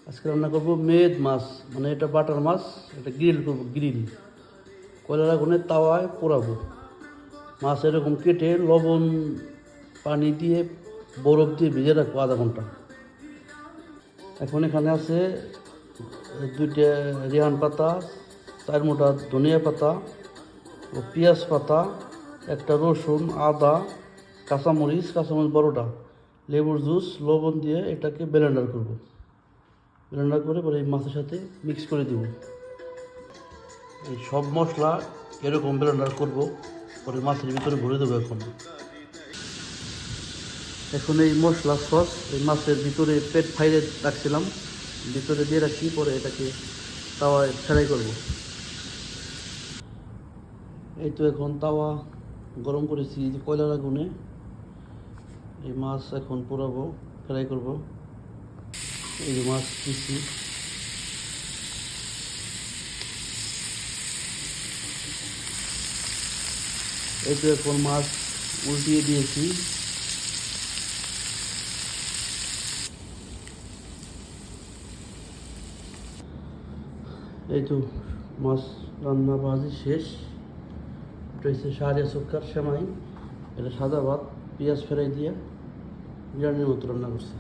আজকে রান্না করবো মেদ মাছ, মানে এটা বাটার মাছ। এটা গ্রিল করবো, গ্রিল কয়লার আগুনে তাওয়ায় পোড়াবো। মাছ এরকম কেটে লবণ পানি দিয়ে বরফ দিয়ে ভিজে রাখবো আধা ঘন্টা। এখন এখানে আছে 2টা রেহান পাতা, 4 মুঠা ধনিয়া পাতা ও পেঁয়াজ পাতা, একটা রসুন, আদা, কাঁচামরিচ বড়োটা, লেবুর জুস, লবণ দিয়ে এটাকে ব্লেন্ডার করব। ব্লেন্ডার করে পরে এই মাছের সাথে মিক্স করে দেব। এই সব মশলা এরকম ব্লেন্ডার করব, পরে মাছের ভিতরে ভরে দেবো। এখন এই মশলা সস এই মাছের ভিতরে পেট ফাইলে রাখছিলাম, ভিতরে দিয়ে রাখি, পরে এটাকে তাওয়ায় ফ্রাই করব। এই তো এখন তাওয়া গরম করেছি যে কয়লার আগুনে, এই মাছ এখন পোড়াবো, ফ্রাই করব। এই যে মাছ দিচ্ছি, এই তো এখন মাছ উল্টিয়ে দিয়েছি। এই তো মাছ রান্না বাজি শেষ। এটা হচ্ছে শাহরিয়া সুক্কার সেমাই, এটা সাদা ভাত পেঁয়াজ ফ্রাই দিয়ে বিরিয়ানির মতো রান্না করছি।